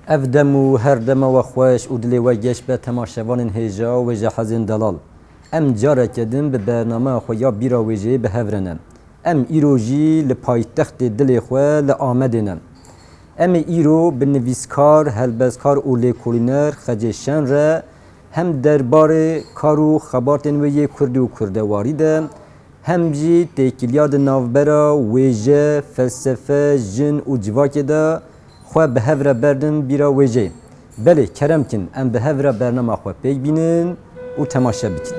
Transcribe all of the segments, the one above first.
ev dem û her dema we xweş û dilê we geş be temaşevanên hêja û wêje hezên delal. Em careke din bi bernameya xwe ya bîra wêjeyê bihevre ne. Em îro jî li paytextê dilê xwe li Amedê ne. Em ê îro bi nivîskar, helbezkar û lêkolîner Xecê Şen re hem derbarê kar û xebatên wê yê Kurdî û kurdewarî de hem jî têkiliya di navbera wêje, felsefe, jin û civakê de xwe bi hev re berdin bîra wêjeyê. Belê keremkin em bi hev re bernama xwe pêk bînin û temaşe bikin.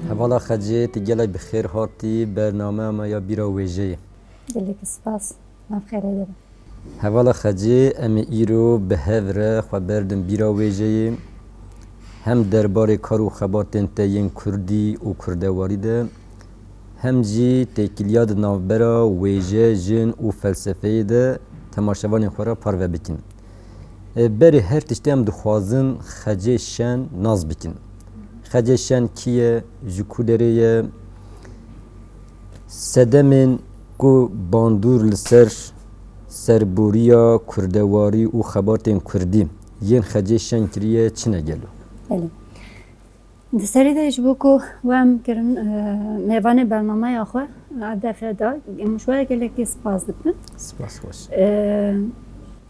Hevala Xecê tu gelek bi xêr hatî bernameya me ya bîra wêjeyê. Gelek spas. Ev xêr ederim. Hevala Xecê em ê îro bi hev re xwe berdin bîra wêjeyê hem derbarê kar û xebatên te yên Kurdî û kurdewarî de hem jî têkiliya di navbera wêje, jin û felsefeyê de temaşevanên xwe re parve bikin. Berê her tiştî em dixwazin Xecê Şen naz bikin. Xecê Şen kî ye, ji ku derê ye, sedemên ku bandûr li ser serbûriya kurdewarî û xebatên Kurdî yên Xecê Şen kiriye çi ne gelo? Belê. Di serê de ji bo ku wem kirin mêvanê bernameya xwe ev defre da em ji we gelekî spas dikim. Spas xweş.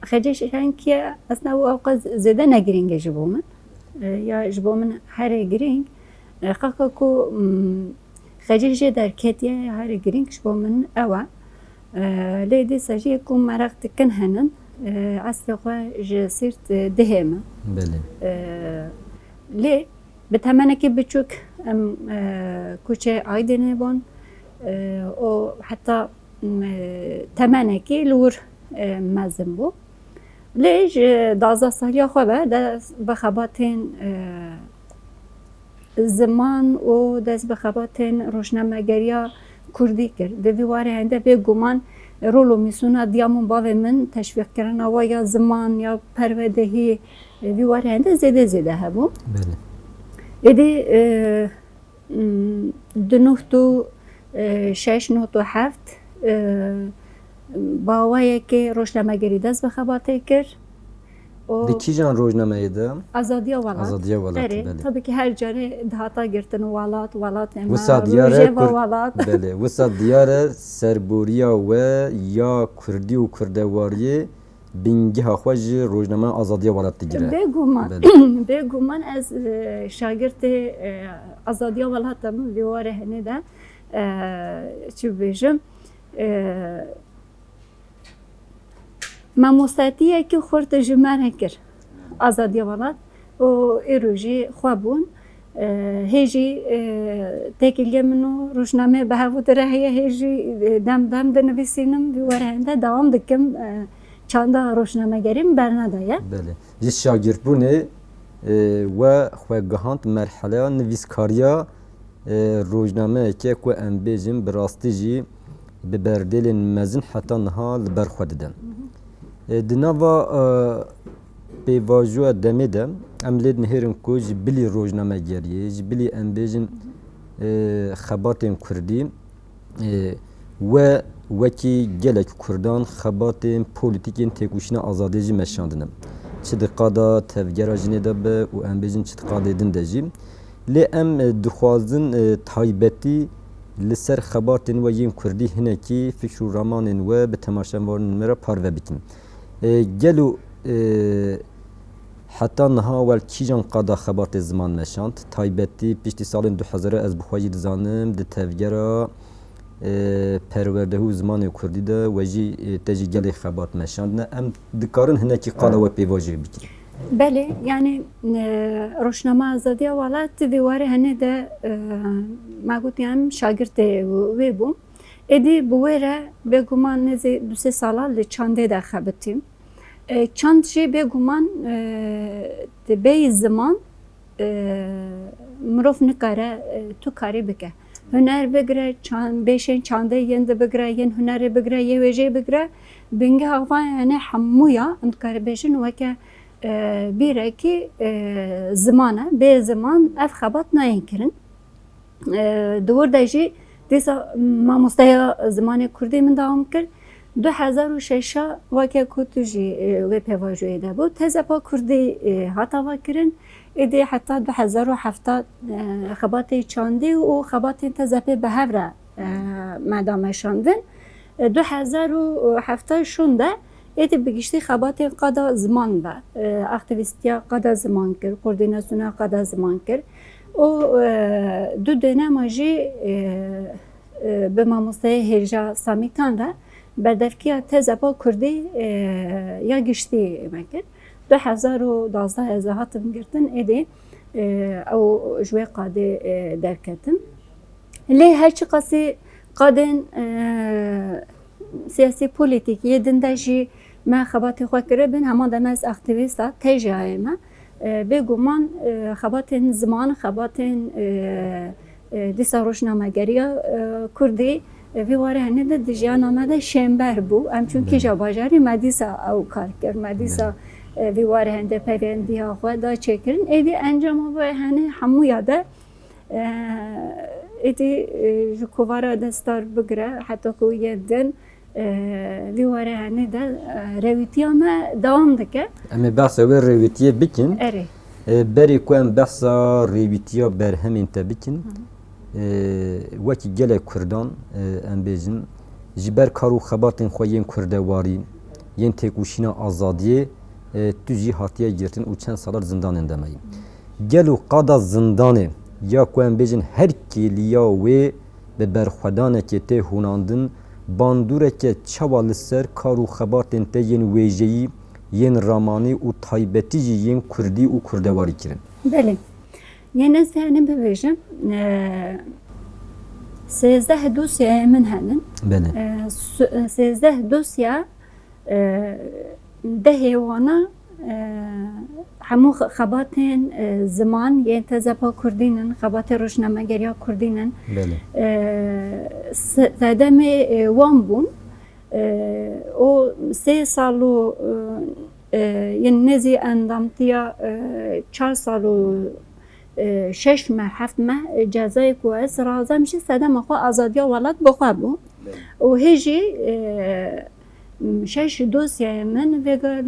Xecê Şen kî ye esna û ew qet zêde ne girîng e ji bo min. Ya ji bo min herê girîng xaqa ku Xecê jê derketiye herê girîng ji bo min ew e. Lê dîsa jî ku mereq dikin henin eslê xwe ji Sîrt dihê min. Belê. Lê bi temenekî biçûk em kûçê Aydênê bûn û heta temenekî li wir mezin bû. Lê ji 12 saliya xwe ve dest bi xebatên ziman û dest bi xebatên rojnamegeriya Kurdî kir. Di vî warê hende bêguman rol û mîsyona diya min bavê min teşvîqkirina we ya ziman ya perwedehî vî warê hende zêde zêde hebû. Belê. Êdî di nuh û şeş nuh û heft bawayekê rojnamegerî dest bi xebatê kir. Di kîjan rojnameyê de? Azadiya welat. Azadiya welatê, belê. Tabii ki her carê dihata girtin welat, welatê me, Wisa diyar e rojeva welat. belê. Wisa diyar e serbûriya we ya Kurdî û kurdewariyê bîngeha xwe ji rojnameya Azadiya Welat digire. Bêguman ez şagirtê Azadiya Welat min vî warê henê de çi bêjim mamostetiyekî xurt ji me re kir Azadiya Welat û îro jî xwe bûn. Hê jî têkiliya min û rojnameyê bi hevû dire heye hê jî dem dinivîsînim vî warê hende dewam dikim çanda rojnamegerî berne daye. Belê. Ji şagirtbûnê we xwe gihand merheleya nivîskariya rojnameyekê ku em bêjin bi rastî jî bi berdêlên mezin heta niha li ber xwe didin. Di nava pêvajoya demê de em lê dinihêrin ku ji bilî rojnamegeriyê, ji bilî em bêjin xebatên Kurdî we wekî gelek Kurdan xebatên polîtîkên têkoşîna azadiyê jî meşandine. Çi di qada tevgera jinê de be û em bêjin çi di qadê din de jî. Lê em dixwazin taybetî li ser xebatên we yên Kurdî hinekî fikr û ramanên we bi temaşevanên me re parve bikin. Gelo heta niha wel kîjan qada xebatê ziman meşand taybetî piştî salên 2000 ez bi xwe jî dizanim di tevgera perwerdehî û zimanê Kurdî de we jî te jî gelê xebat meşandine em dikarin hinekî qada we pêvajî bikin. Belê yani rojnama Azadiya Welat vî warê henê de me gotiyan şagirtê wê bûm. Êdî bi wê re bêguman nêzî 2-3 sala li çandê de xebitîm. Çand jî bêguman di bêyî ziman مروف نکاره تو کاری بکه هنر بگره بیشین چانده یند بگره ین هنر بگره یه وجه بگره بینگه هوا یعنی همویا انتکار بیشین وکه بیره که زمانه به زمان اف خبات ناین کرن دور دایجی دیسا ما مستیا زمان کردی من داوم کرد 2006 وکه کتوجی و پیواجوی ده بود تزه پا کردی هاتا وکرن ایدی حتی 2007 خباتی چاندی و خباتی تزه به هفره مدامه شاندن 2007 شونده ایدی بگیشتی خباتی قدا زمان به اکتیویستیا قدا زمان کرد کوردیناسیونا قدا زمان کرد و دو دنم جی به ماموستای هرجا سامیکان ده بردفکیه تزه با کردی یا گشتی مکر 2012 از هاتم گرتن ایدی او جوی قاده درکتم لی هرچی قاسی قادن سیاسی پولیتیکی دندجی ما خباتی خواه کربن همان دمز اکتیویستا تیجی ما بگومان خباتین زمان خباتین دیسا روشنامه‌گریه کردی وی واره هنه ده دیجیان آمده شنبر بو همچون که جا باجاری مدیسا او کار کرد مدیسا وی واره هنده پیوندی ها خواه دا چکرن ایدی انجام ها هنه همو یاده ایدی کووارا دستار بگره حتی که یه دن وی واره هنه ده رویتی ها دوام دکه اما بحث او رویتیه بکن اره بری که ام بحث رویتیا بر همین تا بکن وکی گله کردان ام بیجن جبر کارو خباتن خوین کرده واری ین تکوشینا آزادیه تو جی هاتیه گرتن و چند سالار زندان اندمایی گلو قادا زندانه یا که ام بیجن هر کلیا و به برخودانه که ته هوناندن باندوره که چوال سر کارو خباتن ته ین ویجهی ین رامانی و تایبتی جی ین کردی و کرده واری کرن بله یعنی از دهنم ببیشم 13 دوسیه من هنن بله 13 دوسیه ده هیوانا همو خباتین زمان یه تزپا کردینن خبات روشنامه‌گریا کردینن بله زدم وان بون o 3 سالو یعنی نزی اندامتیا 4 سالو 6 ماه 7 ماه جزای کوس رازم شی سدم خو آزادیا ولات بخوا بو و هجی 6 دوسیه من وگا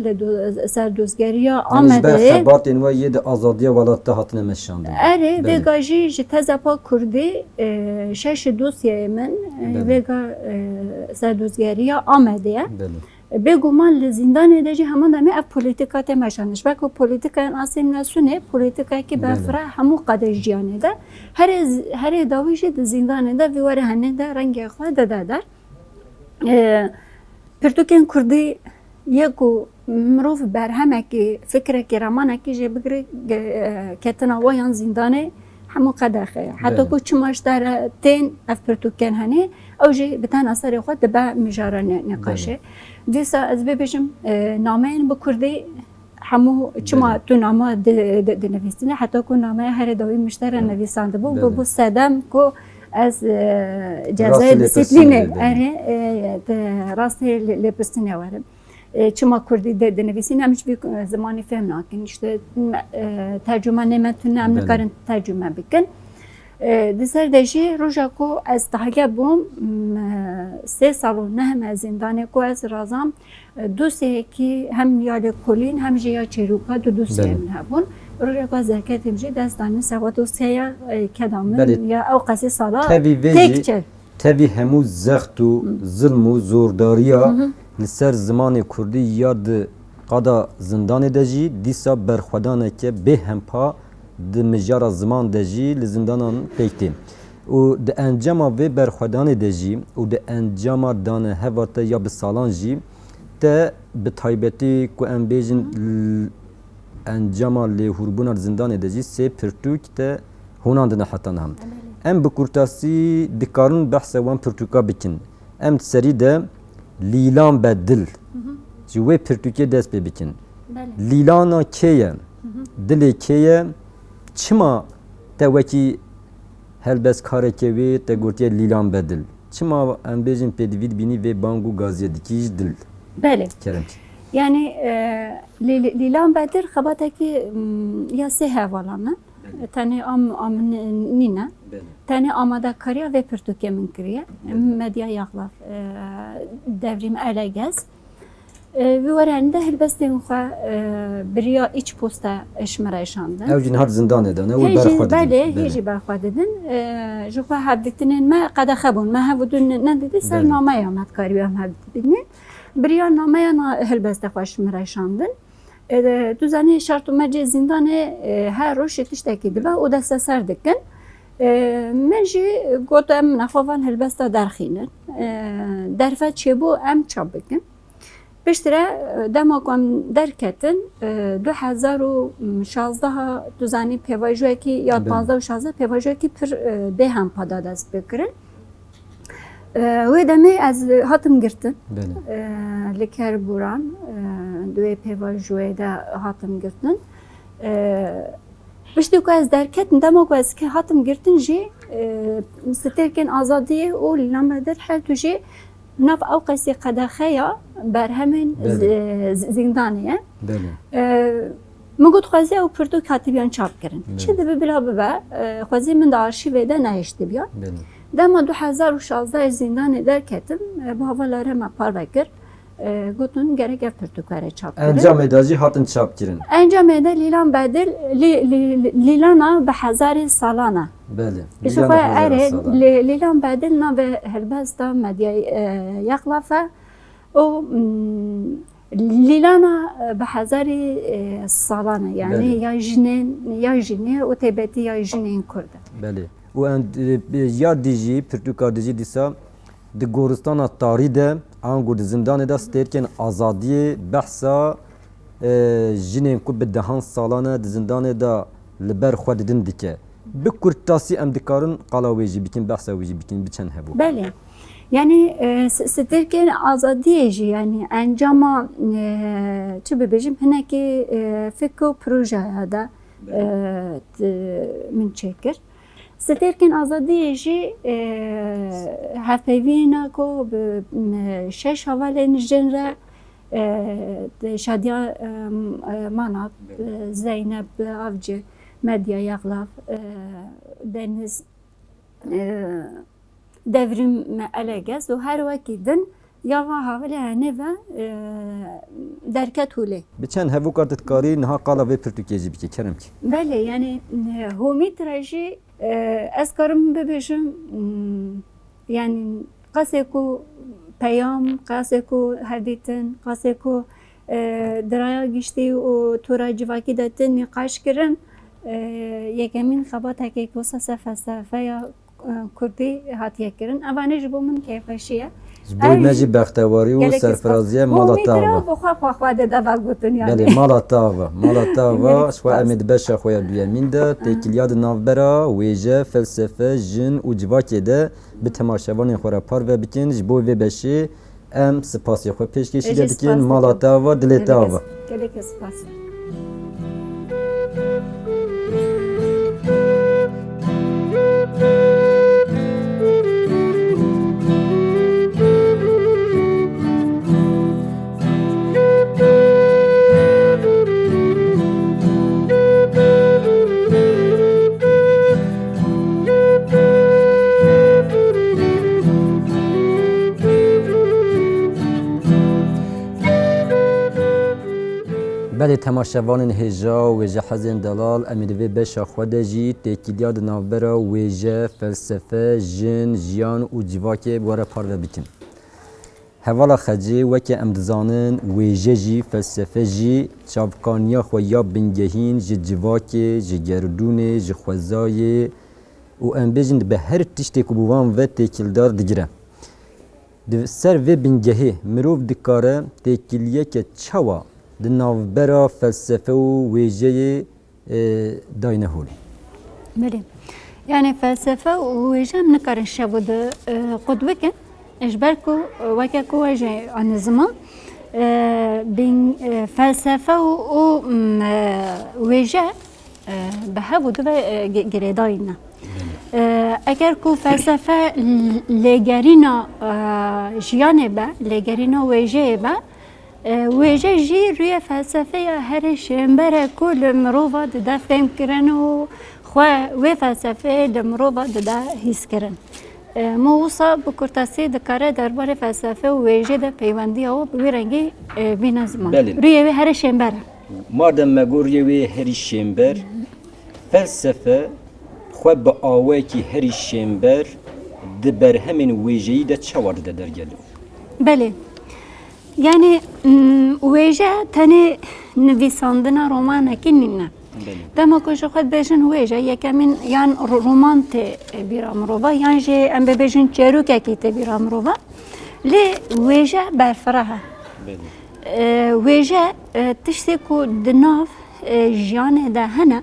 سر دوزگریا آمده خبات این و یه ده آزادی ولات هاتنه مشانده اره وگا جی تزپا کردی 6 دوسیه من وگا سر دوزگریا آمده بله بگومان لزندان دجی همان دمی اف پولیتیکات مشانش بکو پولیتیکا آسیم نسونه پولیتیکا که بفره همو قدر جیانه ده هر داویش ده زندان ده ویواره هنه ده رنگ خواه ده در پرتوکن کردی یکو مروف برهمه که فکره که رمانه که جه بگره کتنا وایان زندانه همو قدر خیلی حتی که چماش در تین اف پرتوکن هنه او جه بتن اثر خود ده با مجاره نقاشه دیسا از ببیشم نامه این بکردی همو چما تو نامه ده نویسینه حتی که نامه هر داوی مشتر نویسانده بو بو سدم که از جزای دیسیپلینه راستی لپستینه وارم چما کردی ده نویسینه همش بی زمانی فهم ناکن işte tercüme nemetünü amlikarın tercüme bikin دیسر داشی روزا کو از تحقیق بوم 3 سال و نه هم زندانی کو از رازم دوسیه که هم یاد کلین هم جیا چروکا دوسیه من هبون روزا کو از حرکت میشه دستانه سوا دوسیه کدامن یا او قصی سالا تکچه تبی همو زخت و ظلم و زورداریا لسر زمان کردی یاد قدا زندان دجی دیسا برخودانه که به هم پا د مجار زمان دجی لزندانان پیکتی و د انجام و برخودان دجی و د انجام دانه هواته یا به سالان جی ته به تایبتی کو ام بیجن انجام له هربون زندان دجی سه پرتوک ته هونان دنه حتی هم ام بکورتاسی دکارن بحث وان پرتوکا بکن ام سری ده لیلان بدل جوی پرتوکی دست بکن لیلانا کیه دل کیه çima te wekî helbest kareke wê te gotiye Lîlan Bedil. Çima em bêjin pêdivî bînî vê bang û gaziyê dikî ji dil. بله Keremçi. yani Lîlan Bedir xebateki ya sê hevalana tenê am nîne tenê amadekariya ve pirtûkê min kiriye medya yaxlaf devrîm ele gez vê werende helbestên xwe biriya îç posta eşmera eşandin. Ew jî hat zindanê de ne û berxwe didin. Belê hêjî berxwe didin ji xwe hevdîtinên me qedexe bûn me hevdûn nedidî ser nameya medkarî em hevdîtinê biriya nameya helbeste xwe eşmera eşandin. Tu zanî şert û mecê zindanê her roj tiştekî dibe û desteser dikin. Min jî got em nexwevan helbesta derxînin. Derve çêbû em çap bikin. Piştre dema ku em derketin 2016 tu zanî pêvajiyekî ya 15-16 pêvajiyekî pir bêhem pada dest bikirin. Wê demê ez hatim girtin li Kerburan duê pêvajiyê de hatim girtin. Piştî ku ez derketim dema ku ez hatim girtin jî stêrkên azadiyê û Lîlan Bedir her tu jî nav ew qesî qedexeya berhemên zindanê ye. Min got xwezî ew pirtûk hatibiyan çap kirin. Çi dibe bila bibe xwezî min di arşîvê de nehêştibiyan. Dema 2016 zindanê derketim bu havalara me parve kir. Gotin gerek ev pirtûkare çap kirin. Encamê de jî hatin çap kirin. Encamê de Lîlan Bedil Lîlana bi hezarê salan e. Ji xwe erê Lîlan Bedil navê helbesta medyayê yaxlafe û Lîlana bi hezarê salan e. Yani ya jinên ya jinê û têbetî ya jinên Kurd e. Belê. û ya dijî pirtûka dijî dîsa di goristana tarî de an got di zindanê de stêrkên azadiyê behsa jinên ku bi dehan salan e di zindanê de li ber xwe didin dike. Bi kurtasî em dikarin qala wê jî bikin behsa wê jî bikin biçen hebû. Belê. Yani stêrkên azadiyê jî yani encama çi bibêjim hinekî fikr û projeya de min çêkir. Stêrkên azadiyê jî hevpeyvîna ku bi 6 hevalên jin re Şadiya Manat, Zeynep Avcı, Medya Yaxlaf, Deniz Devrim Elegez û her wekî din yava havale hene ve derket hûlê. Biçen hevûka ditkarî niha qala vê pirtûkê jî bike Keremkî. Belê yani homî tre jî ez karim bibêjim yani qasê ku peyam, qasê ku herdîtin, qasê ku diraya giştî û tura civakî de tin nîqaş kirin yekemîn xebatekê ku sesa felsefeya Kurdî hatiye kirin. Evanê ji bo min kêfxweşî ye. Ji bo me jî bextewarî û serfiraziya mala te ava. Xwe de deva gotin yani. Belê mala te ava. Mala te ava ji xwe em ê di beşa xwe ya duyemîn de têkiliya di navbera wêje, felsefe, jin û civakê de bi temaşevanên xwe re parve bikin ji bo vê beşê em spasê xwe pêşkêşî de dikin mala te ava dilê te ava. Geleke spas. Belê temaşevanên hêja wêje hezên delal em ê di vê beşa xwe de jî têkiliya di navbera wêje, felsefe, jin, jiyan û civakê were parve bikin. Hevala xecê weke em dizanin wêje jî felsefe jî çavkaniya xwe ya bingehîn ji civakê, ji gerdûnê, ji xwezayê û em bêjin bi her tiştê ku bi wan ve têkildar digire. Di ser vê bingehê mirov dikare têkiliyeke çawa di navbera felsefe û wêjeyê dayne holê. Belê. Yani felsefe û wêje em nikarin şev di qut bikin ji ber ku weke ku wêje anîzma felsefe û wêje بهبو دو گریداینا اگر کو فلسفه لگرینا جیانه با لگرینا ویژه با ویژه جی روی فلسفه هر شنبره کل مروفا دا فهم کرن و خواه وی فلسفه لمروفا دا حس کرن موسا بکرتاسی دکاره درباره فلسفه و ویژه دا پیوندی او بوی رنگی بین زمان روی وی هر شنبره مادم مگور یوی هری شنبر فلسفه خواه با آوه کی هری شنبر دبر همین ویژهی دا چوار دا درگلو بله yani ویژه تنه نویساندن رومانه که نینه دما کجا خود بیشن ویژه یکمین یان رومان ته بیرام روبا یان جه ام بیشن چروکه کی ته بیرام روبا لی ویژه برفراه ویژه تشتی کو دناف جیانه ده هنه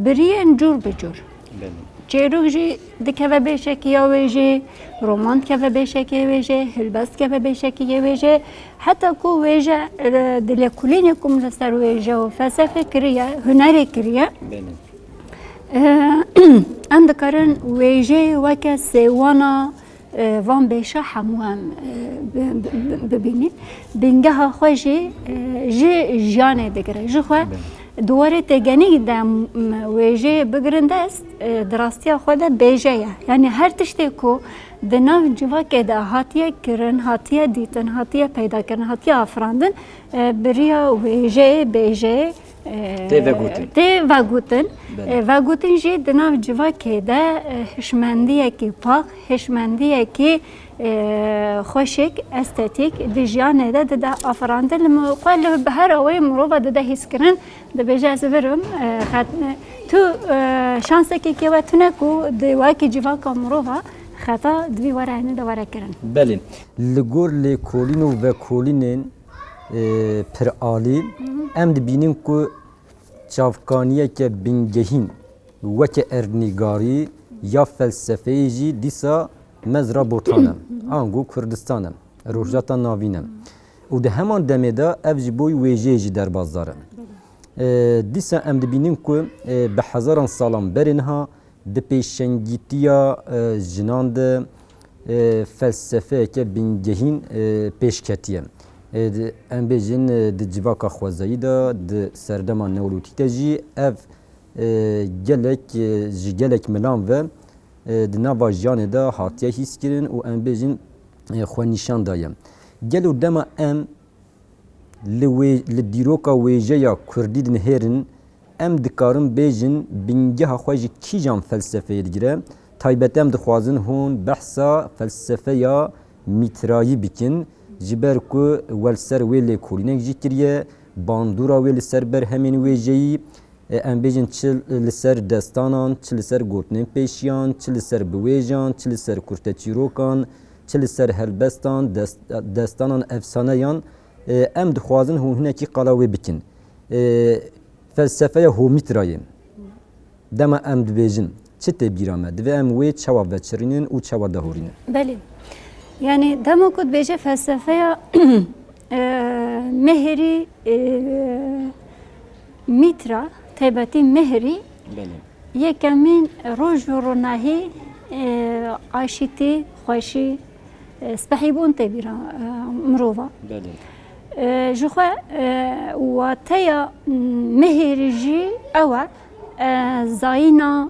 برین جور بجور چروک جی دکه بیشکی یا ویژه رومان که بیشکی ویژه هلبست که بیشکی ویژه حتی کو ویژه دلکولین کم لسر ویژه و فلسفه کریه هنری کریه ام دکارن ویژه وکه سیوانا وان بیشه همون ببینید بینگه ها خوشی جانه دگره جو خواه دواره تگنی دم ویژه بگرنده است دراستی خود بیجه یعنی هر تشتی کو دناو جوا که ده هاتیه کرن هاتیه دیتن هاتیه پیدا کرن هاتیه آفراندن بریا ویژه بیجه و گوتن جی دناو جوا که ده هشمندیه که پاک هشمندیه که خوشک استاتیک دیجانه ده آفراندن قال به هر اوی مروبا ده حس کرن ده بیجه زبرم تو شانسه که وقتونه کو ده واقعی جوا که مروبا خطا دوی ورانه دواره کرن بله لگور لکولین و کولینین پر عالی ام دبینیم که چافکانیه که بینگهین وکه ارنیگاری یا فلسفه جی دیسا مزرا بوتانم آنگو کردستانم روجاتا ناوینم و ده همان دمه دا افجی بوی ویجه جی در بازدارم دیسا ام دبینیم که به هزاران سالان برینها ده پیشنگیتیا جناند فلسفه که بینگهین پیشکتیه ام بیجین ده جواکا خوازایی دا ده سردمان نولوتی تجی اف گلک ملان و ده نوا جانه دا هاتیه حس کرن و ام بیجین خواه نشان دایم گلو دما ام لدیروکا ویجه یا کردی دن هیرن ام دکارم بیجن بینگه ها خواهی کی جان فلسفه گیره تایبت ام دخوازن هون بحثا فلسفه یا میترایی بکن جبر کو ول سر ویل کولینک جکریه باندورا ویل سر بر همین ویجی ام بیجن چل لسر دستانان چل سر گوتنین پیشیان چل سر بویجان چل سر کرته چیروکان چل سر هلبستان دستانان افسانه یان ام دخوازن هون هنکی قلاوی بکن فلسفه هومیتراییم دما ام دبیجن چه تبیرامه دوی ام وی چوا وچرینن و چوا دهورینن بله yani demo kod beje felsefeya mehri mitra tebeti mehri yekemin roj ve ronahi aşiti xoşi spahibun tebira mrova جخوا واتيا مهرجي أوا زاينا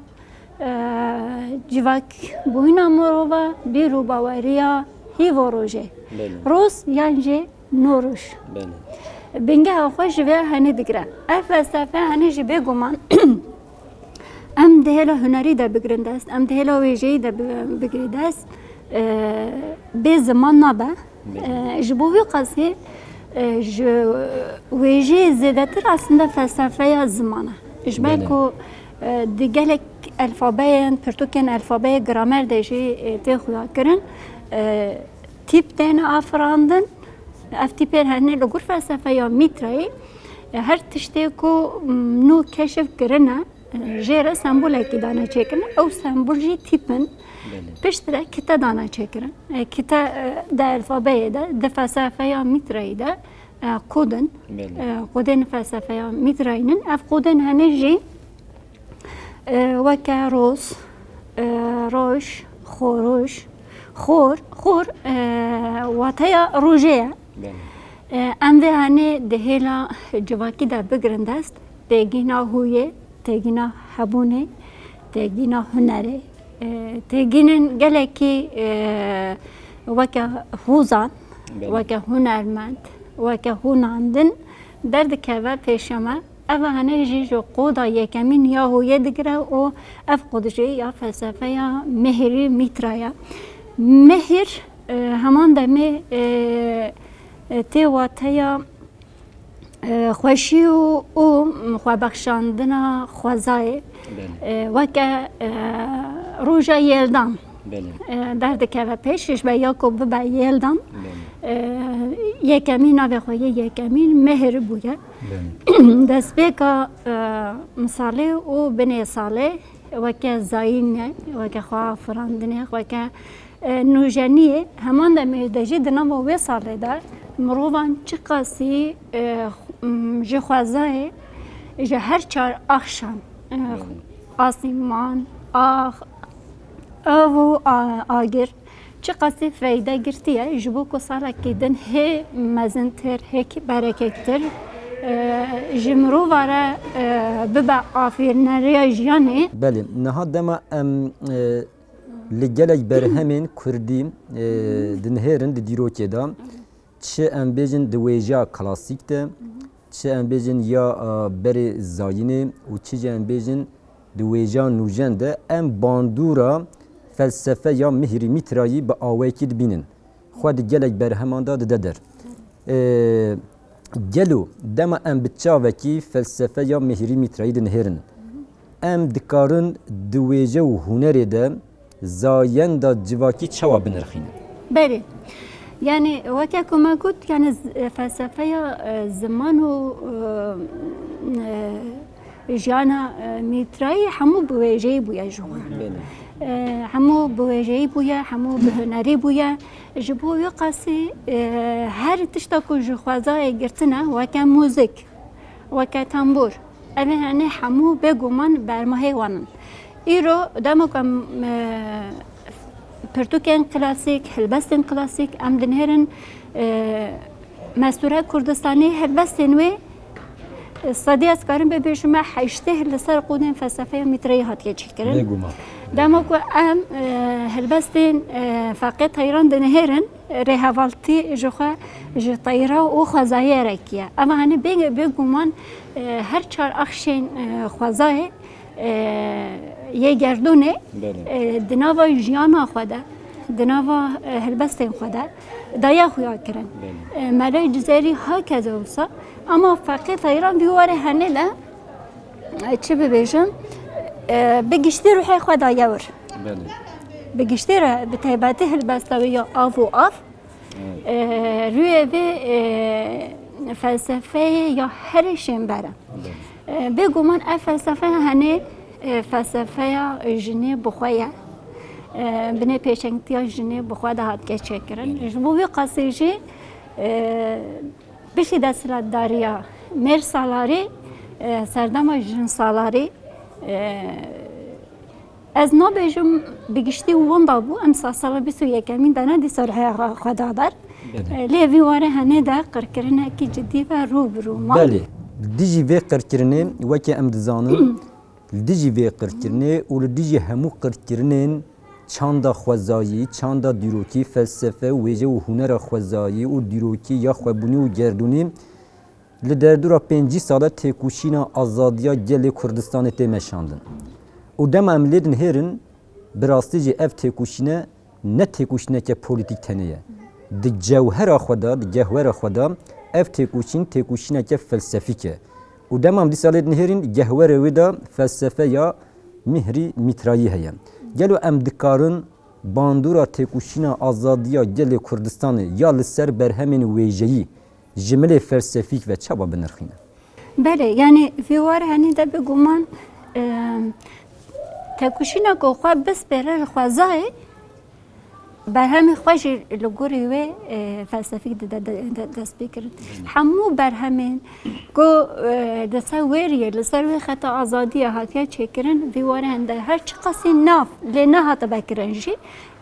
جواك بوينا مروبا بيرو باوريا هيفوروجي روس يانجي نوروش بنجا خوش في هني دقرا أفلسفة هني جبي قمان أم دهلا هنري دا بقرنداس أم دهلا ويجي دا بقرنداس بزمان نابا جبوي قاسي ویژه زیادتر aslında felsefeye zamanı. İşbelki diğerlik alfabeyen, Portekiyen alfabeye gramer de te xuya kirin. Tip tane afrandın. Eftiper hani logur felsefeya mitrayı. Her tişte ko nu keşif kirine. Jere sembolek dana çekin. O sembolji tipin. Piştere kita dana çekirin. Kita da alfabeye de felsefeya mitrayı da kodun. Kodun felsefeya mitrayının. Af kodun hani وەکە ڕۆز ڕۆژ خۆڕۆژ خۆر واتەیە ڕۆژەیە ئەم vê hanê di hêla civakî de bigirin dest têgîna hûyê têgîna hebûnê têgîna hunerê têgînin gelekî weke hûzan weke hunermend weke hûnandin derdikeve pêşeme ev hene jî ji qoda yekemîn ya hûyê digire û ev qod jî ya felsefeya mehirî mîtraya mehir heman demê tê wateya xweşî û xwebexşandina xwezayê weke rûja yêldan derdikeve pêş ji be ya ku bibe yêldan yekemîn navê xwe yê yekemîn mehir bûye destpêka misalê û binê salê weke zayînê weke xwe firandinê weke nûjeniyê heman demê de jî di nava wê salê de mirovan çi qasî ji xwezayê ji her çar axşam asîman ax ev û agir çi qasî feyde girtiye ji bo ku salekê din hê mezintir hê berekektir ji mirova re bibe afîrneriya jiyanê Belê niha dema em li gelek berhemên Kurdî dinhêrin di dîrokê de çi em bêjin di wêjeya klasîk de çi em bêjin ya berê zayînê û çi jî em bêjin di wêjeya nûjen de em bandûra felsefe ya mihîrî mîtrayî bi awayekî dibînin xwe di gelek berheman da dide der gelo dema em bi çavekî felsefe ya mihîrî mîtrayî dinhêrin em dikarin di wêje û hunerê de zayenda civakî çawa binirxînin Berê yani weke ku me got yani felsefeya ziman û jiyana mîtrayî hemû bi wêjeyî bûye ji we hemû bi wêjeyî bûye hemû bi hunerî bûye ji bo wê qasî her tişta ku ji xwezayê girtine weke mûzik weke tembûr ev ê henê hemû bêguman bermahê wan in îro dema ku em pirtûkên klasîk helbestên klasîk em dinêrin Mestûra Kurdistanê helbestên wê sedî ez karim bibêjim me heştê li ser qûdên felsefeya mîtrayî hatiye çêkirin dema ku em helbestên feqê teyran dinêrin rêhevaltî ji xwe ji teyra û xwezayê rekiye em henê bêguman her çar axşên xwezayê yê gerdûnê di nava jiyana xwe de di nava helbestên xwe de daya xuya kirin melê cizêrî hakeze wisa ama feqê teyran vî warê henê de çi bibêjin bi giştî ruhê xwe daye wir bi giştî re bi taybetî helbesta wê ya av û av rûyê vê felsefeyê ya herî şên bere bêguman ev felsefeya henê felsefeya jinê bi xwe ye binê pêşengtiya jinê bi xwe de hat çêkirin ji bo wê qasî jî piştî desthilatdariya mêr salarî serdema jin salarî ez nabêjim bi giştî wenda bû em sala bîst û yekemîn de ne dîsa rihaya xwe da dar lê vî warê henê de qirkirinekî cidî ve rûbirû mal Belê dijî vê qirkirinê wekî em dizanin dijî vê qirkirinê û li dijî hemû qirkirinên çanda xwezayî çanda dîrokî felsefe wêje û hunera xwezayî û dîrokî ya xwebûnî û gerdûnî li derdora 5 sala têkoşîna azadiya gelê Kurdistanê tê meşandin û dema em lê dinhêrin bi rastî jî ev têkoşîne ne têkoşîneke polîtîk tenê ye di cewhera xwe da di gehwera xwe da ev têkoşîn têkoşîneke felsefîk e û dema em dîsa lê dinhêrin gehwerê wê da felsefe ya mihîrî mîtrayî heye gelo em dikarin bandûra têkoşîna azadiya gelê Kurdistanê ya li ser berhemên wêjeyî ji milê felsefîk ve çaba binirxîne Belê yani vê warê henê de bêguman têkoşîna ku xwe bispêre li xwezayê برهمی خوش لگوری و فلسفی دست بکرد همو برهمین گو دسوریه لسروی خطا آزادی هاتیا چکرن ویواره هنده هر چی قصی ناف لینا هاتا بکرنجی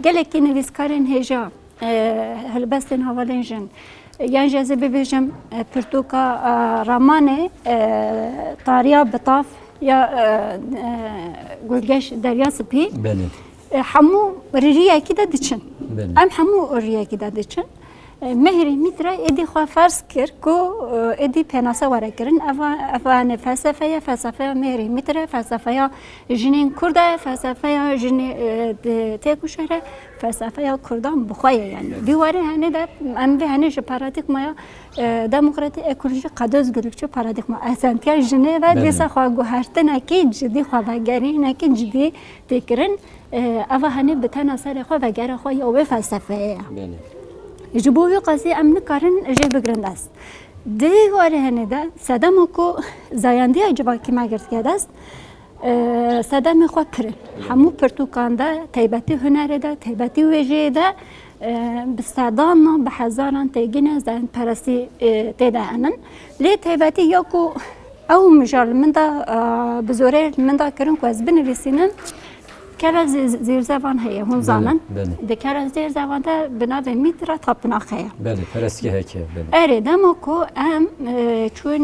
گلکی نویسکارن هجا هلبستن هوالنجن یعنی جذب ببیجم پرتوکا رامانه طاریا بطاف یا گلگش دریا سپی بله همو ریه کی دادچن بله. ام همو ریه کی دادچن مهری میتره ادی خوا فرض کرد کو ادی پناسه وره کرن افان فلسفه مهری میتره فلسفه جنین کرده فلسفه جن تکوشره فلسفه کردان بخواه یعنی دیواره هنه ده ام به هنه ش پارادایگما دموکراتی اکولوژی قدوس گلوچه پارادایگما اسانتیا جنه و دیسا خوا گوهرته نکی جدی خوا بگری نکی جدی تکرن اوا هنه بتن اثر خوا وگره خوا یا به فلسفه بله جبوی قضیه ام نکارن جه بگرند است دیواره هنه ده صدام کو زایندی اجبا کی مگرد کرده است صدام خوا پرن همو پرتوکانده تیبتی هنره ده تیبتی وجه ده بستعدان به هزاران تیگینه زن پرستی تیده انن لی تیبتی یا کو او مجال من ده بزوره من ده کرن که از بنویسینم کلا زیر زبان هیا هم زانن دکلا زیر زبان ده بنا به میتره تابنا خیا بله پرستی هکه بله اره دمو کو ام چون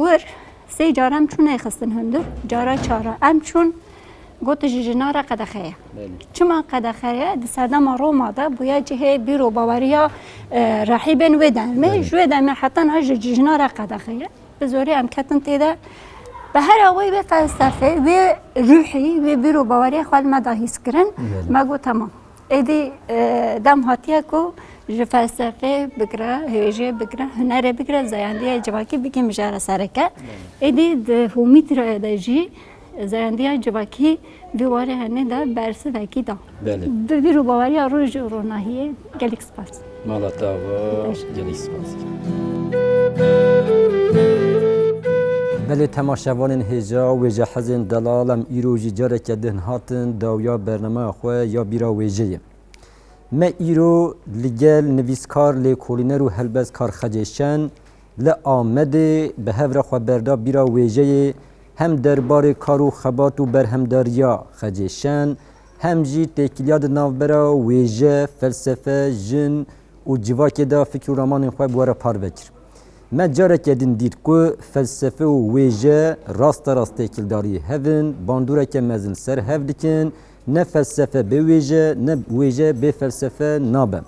ور سی جارم چون ایخستن هندو جارا چارا ام چون گوت جنارا قدخیا چما قدخیا دسادم روما ده بویا جهه بیرو باوریا راحبن ودن می جودن حتی نج جنارا قدخیا بزوری ام کتن تیده به هر آوی به فلسفه و روحی و بیرو باوری خال مداهیس کرن مگو تمام ایدی دم هاتیه کو جو فلسفه بگره هیجه بگره هنره بگره زیاندی جواکی بگی مجاره سرکه ایدی هومیت را ایدجی زیاندی جواکی بیواره هنه ده برسه وکی دا بیرو باوری روش روناهیه گلیک سپاس مالتا و گلیک سپاس بله تماشاوان هجا و جهازن دلالم ایروجی جاره که دهن هاتن داویا برنامه خواه یا بیرا ویجه ما ایرو لگل نویسکار لیکولینر و هلبز کار خجیشن لآمده به هفر خواه بردا بیرا ویجه هم دربار کارو خبات و برهمداریا خجیشن هم جی تکیلیاد نوبرا ویجه فلسفه جن و جواکی دا فکر و رامان خواه بواره پار بکر ما جاره که دید که فلسفه و ویژه راست تکیلداری هفن باندوره که مزن سر هف دکن نه فلسفه به ویژه نه ویژه به فلسفه نابه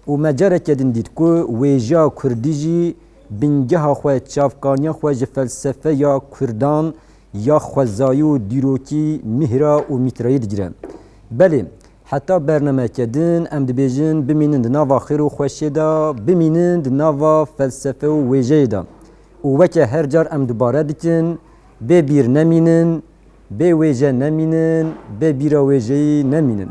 و ما جاره که دید که ویژه کردیجی بنگه خواه چافکانی خواه فلسفه یا کردان یا خوزایی و دیروکی مهرا و میترایی دگیره بله حتی برنامه کردن ام دبیجن بمینند نوا خیر و خوشی دا بمینند نوا فلسفه و ویژه دا و وکه هر جار ام دوباره دکن به بیر نمینن به ویژه نمینن به بیر ویژه نمینن